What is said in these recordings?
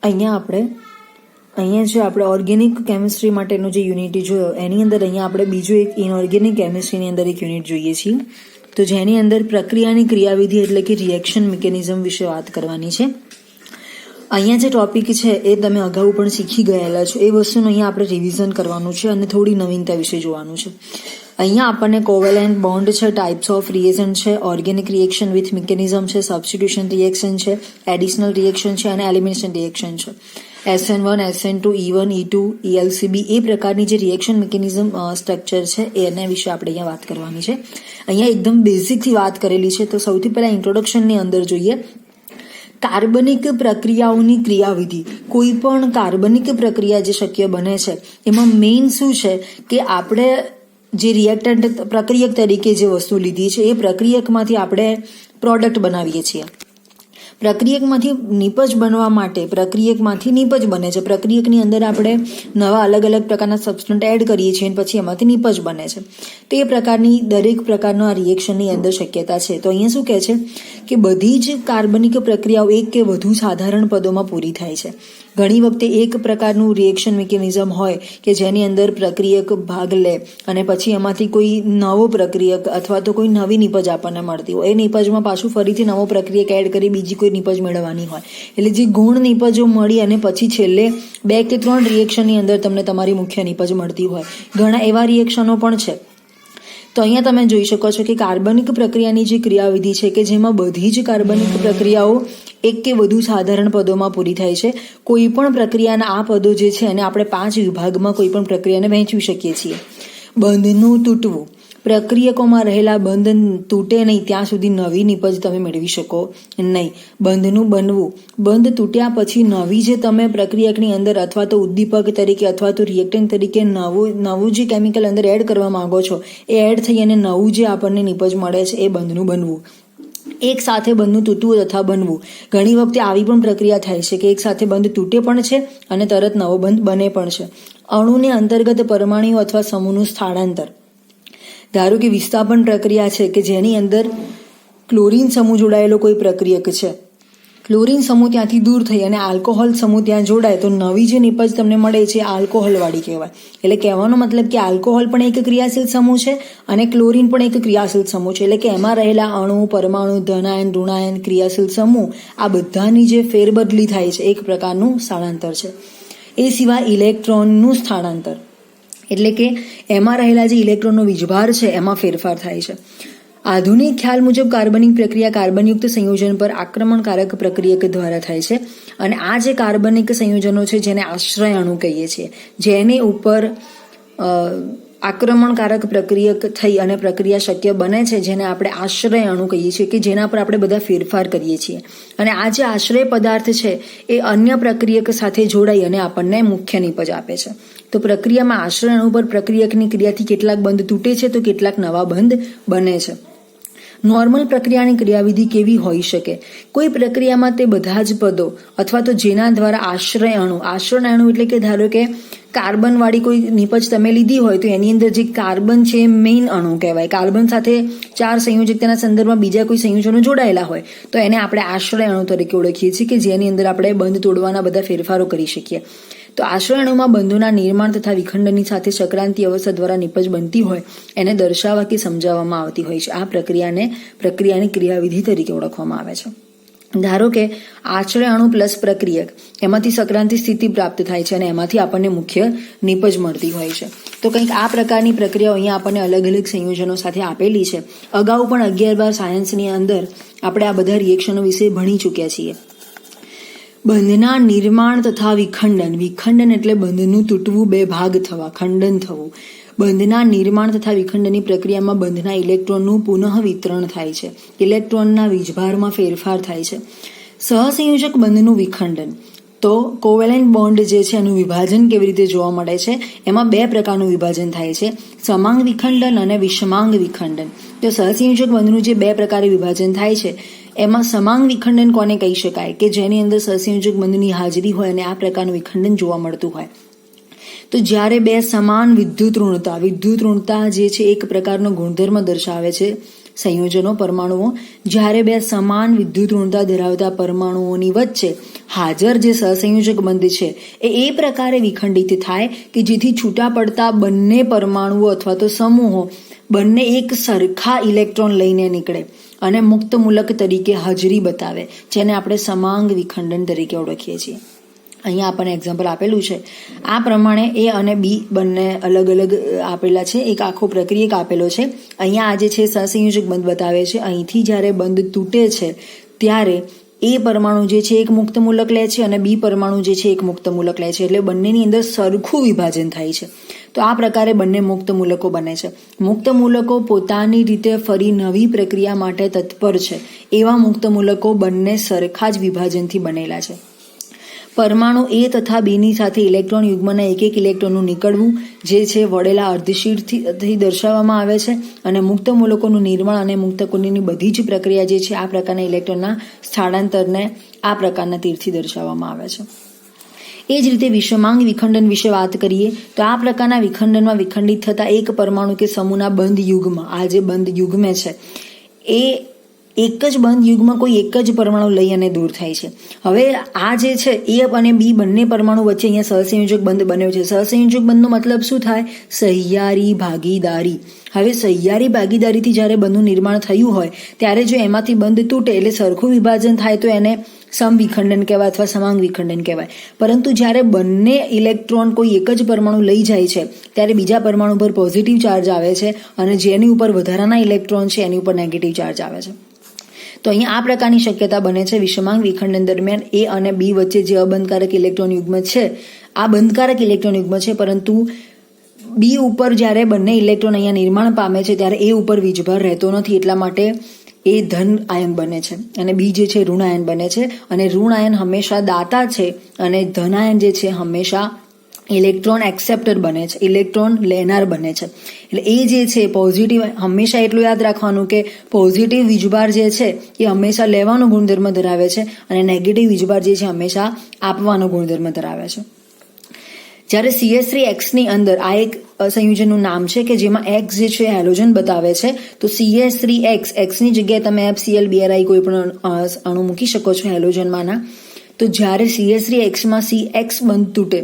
અહીંયા જે આપણે ઓર્ગેનિક કેમિસ્ટ્રી માટેનો જે યુનિટ જોયો એની અંદર અહીંયા આપણે બીજો એક ઇનઓર્ગેનિક કેમિસ્ટ્રીની અંદર એક યુનિટ જોઈએ છીએ, તો જેની અંદર પ્રક્રિયાની ક્રિયાવિધિ એટલે કે રિએક્શન મિકેનિઝમ વિશે વાત કરવાની છે. અહીંયા જે ટોપિક છે એ તમે અગાઉ પણ શીખી ગયેલા છો, એ વસ્તુનું અહીંયા આપણે રિવિઝન કરવાનું છે અને થોડી નવીનતા વિશે જોવાનું છે. અહીંયા આપણને કોવેલેન્ટ બોન્ડ છે, ટાઈપ્સ ઓફ રિએજન્ટ છે, ઓર્ગેનિક રિએક્શન વિથ મિકેનિઝમ છે, સબસ્ટિટ્યુશન રિએક્શન છે, એડિશનલ રિએક્શન છે અને એલિમિનેશન રિએક્શન છે. SN1, SN2, E1, E2, ELCB એ પ્રકારની જે રિએક્શન મિકેનિઝમ સ્ટ્રક્ચર છે એના વિશે આપણે અહીંયા વાત કરવાની છે. અહીંયા એકદમ બેઝિકથી વાત કરેલી છે. તો સૌથી પહેલા ઇન્ટ્રોડક્શનની અંદર જોઈએ કાર્બનિક પ્રક્રિયાઓની ક્રિયાવિધિ. કોઈ પણ કાર્બનિક પ્રક્રિયા જે શક્ય બને છે એમાં મેઇન શું છે કે આપણે જે રિએક્ટન્ટ પ્રક્રિયક તરીકે જે વસ્તુ લીધી છે એ પ્રક્રિયકમાંથી આપણે પ્રોડક્ટ બનાવીએ છીએ. પ્રક્રિયકમાંથી નિપજ બનવા માટે પ્રક્રિયકમાંથી નિપજ બને છે. પ્રક્રિયકની અંદર આપણે નવા અલગ અલગ પ્રકારના સબસ્ટન્ટ એડ કરીએ છીએ અને પછી એમાંથી નિપજ બને છે. તો એ પ્રકારની દરેક પ્રકારનો આ રિએક્શનની અંદર શક્યતા છે. તો અહીંયા શું કહે છે કે બધી જ કાર્બનિક પ્રક્રિયાઓ એક કે વધુ સાધારણ પદોમાં પૂરી થાય છે. ઘણી વખતે એક પ્રકારનું રિએક્શન મિકેનિઝમ હોય કે જેની અંદર પ્રક્રિયક ભાગ લે અને પછી એમાંથી કોઈ નવો પ્રક્રિયક અથવા તો કોઈ નવી નિપજ આપણને મળતી હોય, એ નિપજમાં પાછું ફરીથી નવો પ્રક્રિયક એડ કરી બીજી કોઈ નિપજ મેળવવાની હોય. એટલે જે ગુણ નિપજો મળી અને પછી છેલ્લે 2 કે 3 રિએક્શનની અંદર તમને તમારી મુખ્ય નિપજ મળતી હોય. ઘણા એવા રિએક્શનો પણ છે. તો અહીંયા તમે જોઈ શકો છો કે કાર્બનિક પ્રક્રિયાની જે ક્રિયાવિધિ છે કે જેમાં બધી જ કાર્બનિક પ્રક્રિયાઓ એક કે વધુ સાધારણ પદોમાં પૂરી થાય છે. કોઈ પણ પ્રક્રિયાના આ પદો જે છે એને આપણે 5 વિભાગમાં કોઈ પણ પ્રક્રિયાને વહેંચવી શકીએ છીએ. બંધનું તૂટવું. પ્રક્રિયકોમાં રહેલા બંધ તૂટે નહીં ત્યાં સુધી નવી નિપજ તમે મેળવી શકો નહીં. બંધનું બનવું. બંધ તૂટ્યા પછી નવી જે તમે પ્રક્રિયકની અંદર અથવા તો ઉદ્દીપક તરીકે અથવા તો રિએક્ટન્ટ તરીકે નવું જે કેમિકલ અંદર એડ કરવા માંગો છો એ એડ થઈ અને નવું જે આપણને નિપજ મળે છે એ બંધનું બનવું. એક સાથે બંધનું તૂટવું તથા બનવું. ઘણી વખતે આવી પણ પ્રક્રિયા થાય છે કે એક સાથે બંધ તૂટે પણ છે અને તરત નવો બંધ બને પણ છે. અણુને અંતર્ગત પરમાણુઓ અથવા સમૂહનું સ્થળાંતર. ધારો કે વિસ્થાપન પ્રક્રિયા છે કે જેની અંદર ક્લોરીન સમૂહ જોડાયેલો કોઈ પ્રક્રિયક છે. ક્લોરીન સમૂહ ત્યાંથી દૂર થઈ અને આલ્કોહોલ સમૂહ ત્યાં જોડાય તો નવી જે નિપજ તમને મળે છે આલ્કોહોલ વાળી કહેવાય. એટલે કહેવાનો મતલબ કે આલ્કોહોલ પણ એક ક્રિયાશીલ સમૂહ છે અને ક્લોરીન પણ એક ક્રિયાશીલ સમૂહ છે. એટલે કે એમાં રહેલા અણુ, પરમાણુ, ધનાયન, ઋણાયન, ક્રિયાશીલ સમૂહ આ બધાની જે ફેરબદલી થાય છે એક પ્રકારનું સ્થળાંતર છે. એ સિવાય ઇલેક્ટ્રોનનું સ્થળાંતર એટલે કે એમાં રહેલા જે ઇલેક્ટ્રોનનો વીજભાર છે એમાં ફેરફાર થાય છે. આધુનિક ખ્યાલ મુજબ કાર્બનિક પ્રક્રિયા કાર્બનયુક્ત સંયોજન પર આક્રમણકારક પ્રક્રિયક દ્વારા થાય છે અને આ જે કાર્બનિક સંયોજનો છે જેને આશ્રય અણુ કહીએ છીએ, જેની ઉપર આક્રમણકારક પ્રક્રિયક થઈ અને પ્રક્રિયા શક્ય બને છે જેને આપણે આશ્રય અણુ કહીએ છીએ કે જેના પર આપણે બધા ફેરફાર કરીએ છીએ. અને આ જે આશ્રય પદાર્થ છે એ અન્ય પ્રક્રિયક સાથે જોડાઈ અને આપણને મુખ્ય નિપજ આપે છે. તો પ્રક્રિયામાં આશ્રય અણુ પર પ્રક્રિયકની ક્રિયાથી કેટલાક બંધ તૂટે છે તો કેટલાક નવા બંધ બને છે. નોર્મલ પ્રક્રિયાની ક્રિયાવિધિ કેવી હોઈ શકે? કોઈ પ્રક્રિયામાં તે બધા જ પદો અથવા તો જેના દ્વારા આશ્રય અણુ એટલે કે ધારો કે કાર્બન વાળી કોઈ નિપજ તમે લીધી હોય તો એની અંદર જે કાર્બન છે એ મેઇન અણુ કહેવાય. કાર્બન સાથે 4 સંયોજકતાના સંદર્ભમાં બીજા કોઈ સંયોજનો જોડાયેલા હોય તો એને આપણે આશ્રય અણુ તરીકે ઓળખીએ છીએ કે જેની અંદર આપણે બંધ તોડવાના બધા ફેરફારો કરી શકીએ. તો આશ્રય અણુમાં બંધોના નિર્માણ તથા વિખંડનની સાથે સંક્રાંતિ અવસ્થા દ્વારા નિપજ બનતી હોય એને દર્શાવવા કે સમજાવવામાં આવતી હોય છે. આ પ્રક્રિયાની ક્રિયાવિધિ તરીકે ઓળખવામાં આવે છે. ધારો કે આશ્રય અણુ પ્લસ પ્રક્રિયક એમાંથી સંક્રાંતિ સ્થિતિ પ્રાપ્ત થાય છે અને એમાંથી આપણને મુખ્ય નિપજ મળતી હોય છે. તો કંઈક આ પ્રકારની પ્રક્રિયાઓ અહીંયા આપણને અલગ અલગ સંયોજનો સાથે આપેલી છે. અગાઉ પણ 11-12 સાયન્સની અંદર આપણે આ બધા રિએક્શનો વિશે ભણી ચૂક્યા છીએ. બંધના નિર્માણ તથા વિખંડન. વિખંડન એટલે બંધનું તૂટવું, 2 ભાગ થવા, ખંડન થવું. બંધના નિર્માણ તથા વિખંડનની પ્રક્રિયામાં બંધના ઇલેક્ટ્રોનનું પુનઃ વિતરણ થાય છે. ઇલેક્ટ્રોનના વીજભારમાં ફેરફાર થાય છે. સહસંયોજક બંધનું વિખંડન. તો કોવેલેન્ટ બોન્ડ જે છે એનું વિભાજન કેવી રીતે જોવા મળે છે? એમાં 2 પ્રકારનું વિભાજન થાય છે, સમાંગ વિખંડન અને વિષમાંગ વિખંડન. તો સહસંયોજક બંધનું જે 2 પ્રકારે વિભાજન થાય છે એમાં સમાંગ વિખંડન કોને કહી શકાય કે જેની અંદર સહસંયોજક બંધની હાજરી હોય અને આ પ્રકારનું વિખંડન જોવા મળતું હોય. તો જ્યારે 2 સમાન વિદ્યુત ઋણતા જે છે એક પ્રકારનો ગુણધર્મ દર્શાવે છે સંયોજનો પરમાણુઓ. જ્યારે બે સમાન વિદ્યુત ઋણતા ધરાવતા પરમાણુઓની વચ્ચે હાજર જે સહસંયોજક બંધ છે એ પ્રકારે વિખંડિત થાય કે જેથી છૂટા પડતા બંને પરમાણુઓ અથવા તો સમૂહો બંને એક સરખા ઇલેક્ટ્રોન લઈને નીકળે અને મુક્ત મૂલક તરીકે હાજરી બતાવે, જેને આપણે સમાંગ વિખંડન તરીકે ઓળખીએ છીએ. અહીંયા આપણને એક્ઝામ્પલ આપેલું છે. આ પ્રમાણે એ અને બી બંને અલગ અલગ આપેલા છે. એક આખો પ્રક્રિયક આપેલો છે. અહીંયા આ જે છે સહસંયોજક બંધ બતાવે છે. અહીંથી જ્યારે બંધ તૂટે છે ત્યારે એ પરમાણુ જે છે એક મુક્ત મૂલક લે છે અને બી પરમાણુ જે છે એક મુક્ત મૂલક લે છે. એટલે બંનેની અંદર સરખું વિભાજન થાય છે. તો આ પ્રકારે બંને મુક્ત મૂલકો બને છે. મુક્ત મૂલકો પોતાની રીતે ફરી નવી પ્રક્રિયા માટે તત્પર છે. એવા મુક્ત મૂલકો બંને સરખા જ વિભાજનથી બનેલા છે. પરમાણુ એ તથા બીની સાથે ઇલેક્ટ્રોન યુગ્મના એક એક ઇલેક્ટ્રોનનું નીકળવું જે છે વળેલા અર્ધશીરથી દર્શાવવામાં આવે છે. અને મુક્ત મૂલકોનું નિર્માણ અને મુક્ત કુંડીની બધી જ પ્રક્રિયા જે છે આ પ્રકારના ઇલેક્ટ્રોનના સ્થળાંતરને આ પ્રકારના તીરથી દર્શાવવામાં આવે છે. એ જ રીતે વિષમાંગ વિખંડન વિશે વાત કરીએ તો આ પ્રકારના વિખંડનમાં વિખંડિત થતા એક પરમાણુ કે સમૂહના બંધ યુગ્મ, આ જે બંધ યુગ્મ છે એ એક જ બંધ યુગમાં કોઈ એક જ પરમાણુ લઈ અને દૂર થાય છે. હવે આ જે છે એ અને બી બંને પરમાણુ વચ્ચે અહીંયા સહસંયોજક બંધ બન્યો છે. સહસંયોજક બંધનો મતલબ શું થાય? સહિયારી ભાગીદારી. હવે સહિયારી ભાગીદારીથી જ્યારે બંધનું નિર્માણ થયું હોય ત્યારે જો એમાંથી બંધ તૂટે એટલે સરખું વિભાજન થાય તો એને સમવિખંડન કહેવાય અથવા સમાંગ વિખંડન કહેવાય. પરંતુ જ્યારે બંને ઇલેક્ટ્રોન કોઈ એક જ પરમાણુ લઈ જાય છે ત્યારે બીજા પરમાણુ પર પોઝિટિવ ચાર્જ આવે છે અને જેની ઉપર વધારાના ઇલેક્ટ્રોન છે એની ઉપર નેગેટિવ ચાર્જ આવે છે. તો અહીંયા આ પ્રકારની શક્યતા બને છે. વિષમાંગ વિખંડન દરમિયાન એ અને બી વચ્ચે જે અબંધકારક ઇલેક્ટ્રોન યુગ્મ છે આ બંધકારક ઇલેક્ટ્રોન યુગ્મ છે, પરંતુ બી ઉપર જ્યારે બંને ઇલેક્ટ્રોન અહીંયા નિર્માણ પામે છે ત્યારે એ ઉપર વીજભાર રહેતો નથી. એટલા માટે એ ધન આયન બને છે અને બી જે છે ઋણ આયન બને છે. અને ઋણ આયન હંમેશા દાતા છે અને ધન આયન જે છે હંમેશા ઇલેક્ટ્રોન એક્સેપ્ટર બને છે, ઇલેક્ટ્રોન લેનાર બને છે. એટલે એ જે છે પોઝિટિવ, હંમેશા એટલું યાદ રાખવાનું કે પોઝિટિવ વીજભાર જે છે એ હંમેશા લેવાનો ગુણધર્મ ધરાવે છે અને નેગેટિવ વીજભાર જે છે હંમેશા આપવાનો ગુણધર્મ ધરાવે છે. જ્યારે CH3X ની અંદર આ એક સંયોજનનું નામ છે કે જેમાં X જે છે હેલોજન બતાવે છે, તો CH3X, X ની જગ્યાએ તમે FCl2Bri કોઈ પણ અણુ મૂકી શકો છો હેલોજનમાંના. તો જ્યારે CH3X માં CX બંધ તૂટે,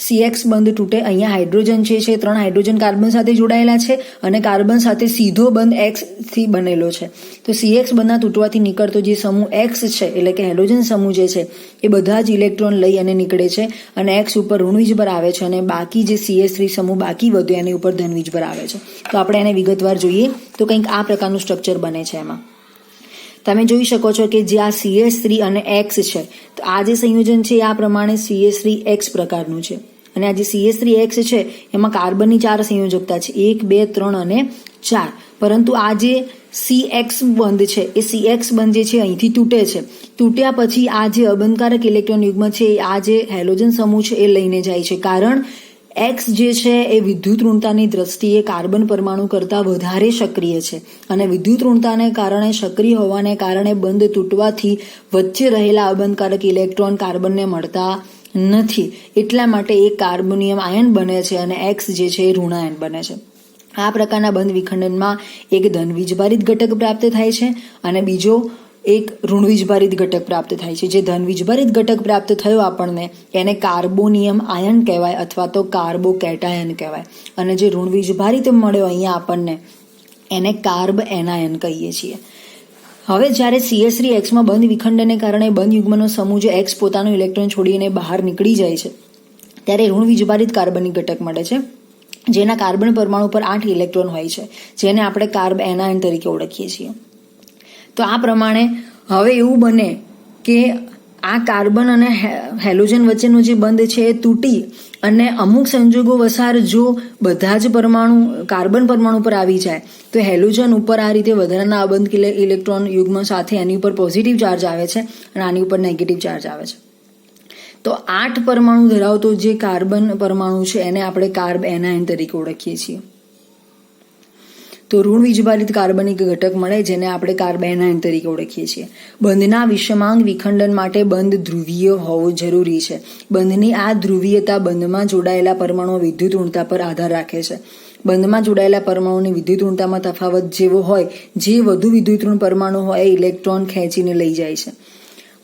CX બંધ તૂટે, અહીંયા હાઇડ્રોજન છે 3 હાઇડ્રોજન કાર્બન સાથે જોડાયેલા છે અને કાર્બન સાથે સીધો બંધ X થી બનેલો છે. તો CX બંધના તૂટવાથી નીકળતો જે સમૂહ X છે એટલે કે હેલોજન સમૂહ જે છે એ બધા જ ઇલેક્ટ્રોન લઈ અને નીકળે છે અને X ઉપર ઋણ વીજભાર આવે છે અને બાકી જે CH3 સમૂહ બાકી વધ્યો એની ઉપર ધન વીજભાર આવે છે. તો આપણે એને વિગતવાર જોઈએ તો કંઈક આ પ્રકારનું સ્ટ્રક્ચર બને છે. એમાં તમે જોઈ શકો છો કે જે આ CH3 અને X છે, તો આ જે સંયોજન છે આ પ્રમાણે CH3X પ્રકારનું છે અને આ જે CH3X છે એમાં કાર્બનની 4 સંયોજકતા છે, 1, 2, 3 અને 4. પરંતુ આ જે CX બંધ છે એ CX બંધ જે છે અહીંથી તૂટે છે. તૂટ્યા પછી આ જે અબંધકારક ઇલેક્ટ્રોન યુગ્મ છે આ જે હેલોજન સમૂહ છે એ લઈને જાય છે. કારણ X જે છે એ વિદ્યુત ઋણતાની દ્રષ્ટિએ કાર્બન પરમાણુ કરતાં વધારે સક્રિય છે અને વિદ્યુત ઋણતાને કારણે સક્રિય હોવાને કારણે બંધ તૂટવાથી વચ્ચે રહેલા અબંધકારક ઇલેક્ટ્રોન કાર્બનને મળતા નથી. એટલા માટે એક કાર્બોનિયમ આયન બને છે અને X જે છે એ ઋણ આયન બને છે. આ પ્રકારના બંધ વિખંડનમાં એક ધન વીજભારિત ઘટક પ્રાપ્ત થાય છે અને બીજો એક ઋણ વીજભારિત ઘટક પ્રાપ્ત થાય છે. જે ધન વીજભારિત ઘટક પ્રાપ્ત થયો આપણને એને કાર્બોનિયમ આયન કહેવાય અથવા તો કાર્બોકેટાયન કહેવાય અને જે ઋણ વીજભારિત મળ્યો અહીંયા આપણને એને કાર્બ એનાયન કહીએ છીએ. હવે જ્યારે CH3X માં બંધ વિખંડનને કારણે બંધ યુગ્મનો સમૂહ જે X પોતાનું ઇલેક્ટ્રોન છોડીને બહાર નીકળી જાય છે ત્યારે ઋણ વીજભારિત કાર્બનિક ઘટક મળે છે જેના કાર્બન પરમાણુ પર 8 ઇલેક્ટ્રોન હોય છે, જેને આપણે કાર્બ એનાયન તરીકે ઓળખીએ છીએ. તો આ પ્રમાણે હવે એવું બને કે આ કાર્બન અને હેલોજન વચ્ચેનો જે બંધ છે એ તૂટી અને અમુક સંજોગો વસાર જો બધા જ પરમાણુ કાર્બન પરમાણુ પર આવી જાય તો હેલોજન ઉપર આ રીતે વધારાના અબંધ ઇલેક્ટ્રોન યુગ્મ સાથે એની ઉપર પોઝિટિવ ચાર્જ આવે છે અને આની ઉપર નેગેટિવ ચાર્જ આવે છે. તો 8 પરમાણુ ધરાવતો જે કાર્બન પરમાણુ છે એને આપણે કાર્બ એનાયન તરીકે ઓળખીએ છીએ. તો ઋણ વીજભારિત કાર્બનિક ઘટક મળે જેને આપણે કાર્બ એનાયન તરીકે ઓળખીએ છીએ. બંધના વિષમાંગ વિખંડન માટે બંધ ધ્રુવીય હોવો જરૂરી છે. બંધની આ ધ્રુવીયતા બંધમાં જોડાયેલા પરમાણુ વિદ્યુત ઋણતા પર આધાર રાખે છે. બંધમાં જોડાયેલા પરમાણુની વિદ્યુતઋણતામાં તફાવત જેવો હોય, જે વધુ વિદ્યુતઋણ પરમાણુ હોય એ ઇલેક્ટ્રોન ખેંચીને લઈ જાય છે.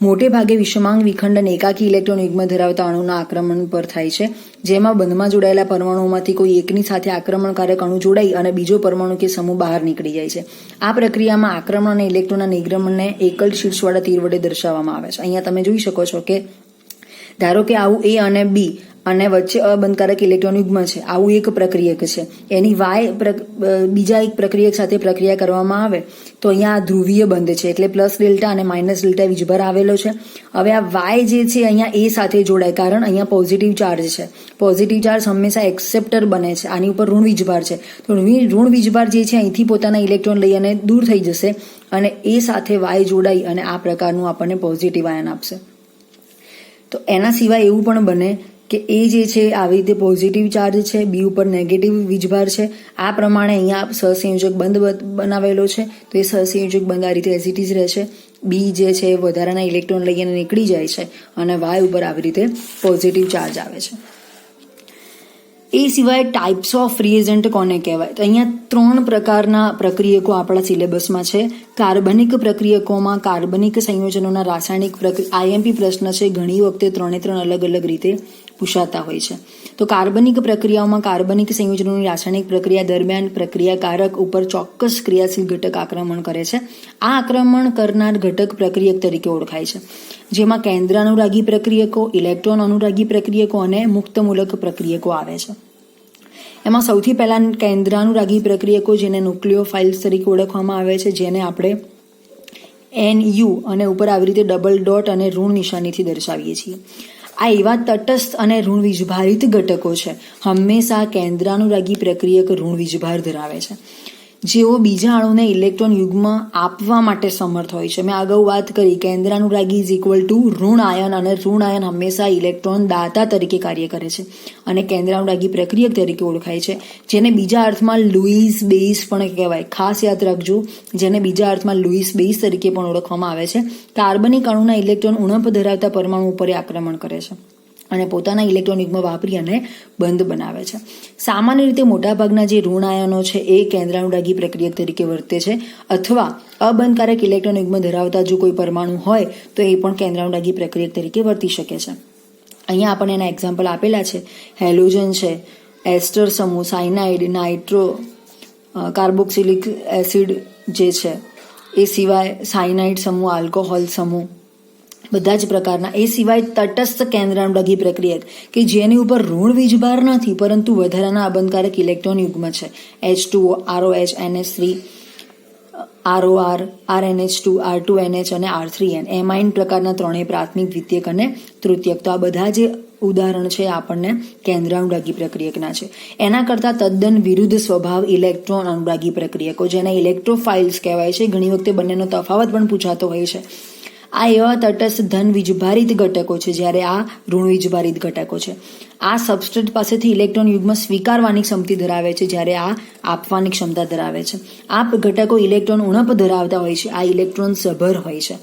મોટે ભાગે વિષમાંગ વિખંડન એકાકી ઇલેક્ટ્રોન યુગ્મ ધરાવતા અણુના આક્રમણ પર થાય છે, જેમાં બંધમાં જોડાયેલા પરમાણુઓમાંથી કોઈ એકની સાથે આક્રમણકારક અણુ જોડાઈ અને બીજો પરમાણુ કે સમૂહ બહાર નીકળી જાય છે. આ પ્રક્રિયામાં આક્રમણ અને ઇલેક્ટ્રોનના નિર્ગમનને એકલ શીર્ષવાળા તીર વડે દર્શાવવામાં આવે છે. અહીંયા તમે જોઈ શકો છો કે ધારો કે આવું A અને B અને વચ્ચે અબંધકારક ઇલેક્ટ્રોન યુગ્મ છે, આવું એક પ્રક્રિયક છે, એની બીજા એક પ્રક્રિયક સાથે પ્રક્રિયા કરવામાં આવે તો અહીંયા આ ધ્રુવીય બંધ છે, એટલે પ્લસ ડેલ્ટા અને માઇનસ ડેલ્ટા વીજભાર આવેલો છે. હવે આ Y જે છે અહીંયા A સાથે જોડાય, કારણ અહીંયા પોઝિટિવ ચાર્જ છે. પોઝિટિવ ચાર્જ હંમેશા એક્સેપ્ટર બને છે, આની ઉપર ઋણ વીજભાર છે, તો ઋણ વીજભાર જે છે અહીંથી પોતાના ઇલેક્ટ્રોન લઈ અને દૂર થઈ જશે અને A સાથે Y જોડાઈ અને આ પ્રકારનું આપણને પોઝિટિવ આયન આપશે. તો એના સિવાય એવું પણ બને કે એ જે છે આવી રીતે પોઝિટિવ ચાર્જ છે, બી ઉપર નેગેટિવ વીજભાર છે. આ પ્રમાણે અહીંયા સહસંયોજક બંધ બનાવેલો છે, તો એ સહસંયોજક બંધ આ રીતે એઝ ઇટ ઇઝ રહેશે. બી જે છે વધારાના ઇલેક્ટ્રોન લઈને નીકળી જાય છે અને વાય ઉપર આવી રીતે પોઝિટિવ ચાર્જ આવે છે. એ સિવાય ટાઈપ્સ ઓફ રિએજન્ટ કોને કહેવાય? તો અહીંયા 3 પ્રકારના પ્રક્રિયકો આપણા સિલેબસમાં છે. કાર્બનિક પ્રક્રિયકોમાં કાર્બનિક સંયોજનોના રાસાયણિક આઈએમપી પ્રશ્ન છે, ઘણી વખતે 3 અલગ અલગ રીતે પૂછાતા હોય છે. તો કાર્બનિક પ્રક્રિયાઓમાં કાર્બનિક સંયોજનોની રાસાયણિક પ્રક્રિયા દરમિયાન પ્રક્રિયાકારક ઉપર ચોક્કસ ક્રિયાશીલ ઘટક આક્રમણ કરે છે. આ આક્રમણ કરનાર ઘટક પ્રક્રિયક તરીકે ઓળખાય છે, જેમાં કેન્દ્રાનુરાગી પ્રક્રિયકો, ઇલેક્ટ્રોન અનુરાગી પ્રક્રિયકો અને મુક્તમૂલક પ્રક્રિયકો આવે છે. એમાં સૌથી પહેલા કેન્દ્રાનુરાગી પ્રક્રિયકો, જેને ન્યુક્લિયોફાઇલ્સ તરીકે ઓળખવામાં આવે છે, જેને આપણે NU અને ઉપર આવી રીતે ડબલ ડોટ અને ઋણ નિશાનીથી દર્શાવીએ છીએ. આ એવા તટસ્થ અને ઋણ વીજભારિત ઘટકો છે. હંમેશા કેન્દ્રાનુરાગી પ્રક્રિયક ઋણ વીજભાર ધરાવે છે, જેઓ બીજા અણુને ઇલેક્ટ્રોન યુગ્મ આપવા માટે સમર્થ હોય છે. મેં અગાઉ વાત કરી, કેન્દ્રાનુરાગી ઇઝ ઇક્વલ ટુ ઋણ આયન, અને ઋણ આયન હંમેશા ઇલેક્ટ્રોન દાતા તરીકે કાર્ય કરે છે અને કેન્દ્રાનુરાગી પ્રક્રિયક તરીકે ઓળખાય છે, જેને બીજા અર્થમાં લુઈસ બેઇસ પણ કહેવાય. ખાસ યાદ રાખજો, જેને બીજા અર્થમાં લુઈસ બેઇસ તરીકે પણ ઓળખવામાં આવે છે. કાર્બનિક અણુના ઇલેક્ટ્રોન ઉણપ ધરાવતા પરમાણુ ઉપર આક્રમણ કરે છે અને પોતાના ઇલેક્ટ્રોન યુગ્મ વાપરી અને બંધ બનાવે છે. સામાન્ય રીતે મોટાભાગના જે ઋણ આયનો છે એ કેન્દ્રાનુરાગી પ્રક્રિયક તરીકે વર્તે છે, અથવા અબંધકારક ઇલેક્ટ્રોન યુગ્મ ધરાવતા જો કોઈ પરમાણુ હોય તો એ પણ કેન્દ્રાનુરાગી પ્રક્રિયક તરીકે વર્તી શકે છે. અહીંયા આપણને એના એક્ઝામ્પલ આપેલા છે. હેલોજન છે, એસ્ટર સમૂહ, સાયનાઇડ, નાઇટ્રો કાર્બોક્સિલિક એસિડ જે છે, એ સિવાય સાયનાઇડ સમૂહ, આલ્કોહોલ સમૂહ, બધા જ પ્રકારના. એ સિવાય તટસ્થ કેન્દ્રાનુરાગી પ્રક્રિયક કે જેની ઉપર ઋણ વીજભાર નથી પરંતુ વધારાના અબંધકારક ઇલેક્ટ્રોન યુગ્મ છે, H2O, ROH, NH3, ROR, RNH2, R2NH અને R3N. એમાઇન પ્રકારના 3 પ્રાથમિક, દ્વિતીયક અને તૃતીયક. તો આ બધા જે ઉદાહરણ છે આપણને કેન્દ્રાનુરાગી પ્રક્રિયકના છે. એના કરતાં તદ્દન વિરુદ્ધ સ્વભાવ ઇલેક્ટ્રોન અનુરાગી પ્રક્રિયકો, જેને ઇલેક્ટ્રોફાઇલ્સ કહેવાય છે. ઘણી વખતે બંનેનો તફાવત પણ પૂછાતો હોય છે. આ એવા તટસ્થ ધન વીજભારિત ઘટકો છે, જ્યારે આ ઋણ વીજભારિત ઘટકો છે. આ સબસ્ટ્રેટ પાસેથી ઇલેક્ટ્રોન યુગ્મ સ્વીકારવાની ક્ષમતા ધરાવે છે, જ્યારે આ આપવાની ક્ષમતા ધરાવે છે. આ ઘટકો ઇલેક્ટ્રોન ઉણપ ધરાવતા હોય છે. આ ઇલેક્ટ્રોન સભર હોય છે,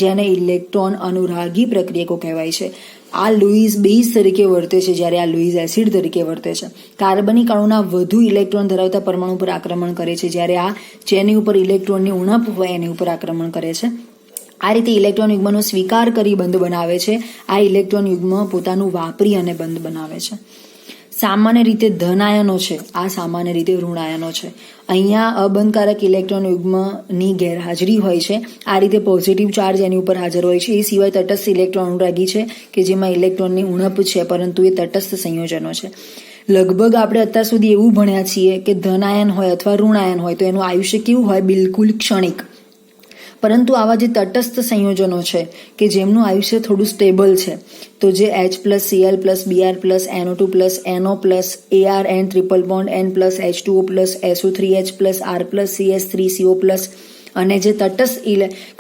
જેને ઇલેક્ટ્રોન અનુરાગી પ્રક્રિયકો કહેવાય છે. આ લુઈસ બેઇસ તરીકે વર્તે છે, જ્યારે આ લુઈસ એસિડ તરીકે વર્તે છે. કાર્બનિક અણુના વધુ ઇલેક્ટ્રોન ધરાવતા પરમાણુ પર આક્રમણ કરે છે, જ્યારે આ જેની ઉપર ઇલેક્ટ્રોનની ઉણપ હોય એની ઉપર આક્રમણ કરે છે. આ રીતે ઇલેક્ટ્રોન યુગ્મનો સ્વીકાર કરી બંધ બનાવે છે. આ ઇલેક્ટ્રોન યુગ્મ પોતાનું વાપરી અને બંધ બનાવે છે. સામાન્ય રીતે ધન આયનો છે, આ સામાન્ય રીતે ઋણ આયનો છે. અહીંયા અબંધકારક ઇલેક્ટ્રોન યુગ્મની ગેરહાજરી હોય છે. આ રીતે પોઝિટિવ ચાર્જ એની ઉપર હાજર હોય છે. એ સિવાય તટસ્થ ઇલેક્ટ્રોન અનુરાગી છે કે જેમાં ઇલેક્ટ્રોનની ઉણપ છે, પરંતુ એ તટસ્થ સંયોજનો છે. લગભગ આપણે અત્યાર સુધી એવું ભણ્યા છીએ કે ધન આયન હોય અથવા ઋણ આયન હોય તો એનું આયુષ્ય કેવું હોય? બિલકુલ ક્ષણિક. પરંતુ આવા જે તટસ્થ સંયોજનો છે કે જેમનું આયુષ્ય થોડું સ્ટેબલ છે, તો જે H+Cl+, Br+, NO2+, NO+, ArN triple bond N+, H2O+, SO3H+, R+CS3CO+, અને જે તટસ્થ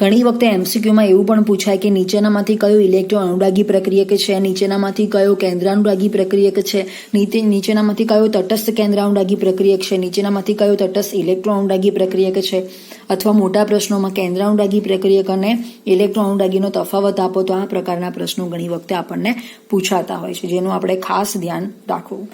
ઘણી વખતે એમસીક્યુમાં એવું પણ પૂછાય કે નીચેનામાંથી કયો ઇલેક્ટ્રોન અનુરાગી પ્રક્રિયક છે, નીચેનામાંથી કયો કેન્દ્રાનુરાગી પ્રક્રિયક છે, નીચેનામાંથી કયો તટસ્થ કેન્દ્રાનુરાગી પ્રક્રિયક છે, નીચેનામાંથી કયો તટસ્થ ઇલેક્ટ્રોન અનુરાગી પ્રક્રિયક છે, અથવા મોટા પ્રશ્નોમાં કેન્દ્રાનુરાગી પ્રક્રિયક અને ઇલેક્ટ્રોન અનુરાગીનો તફાવત આપો. તો આ પ્રકારના પ્રશ્નો ઘણી વખતે આપણને પૂછાતા હોય છે, જેનું આપણે ખાસ ધ્યાન રાખવું.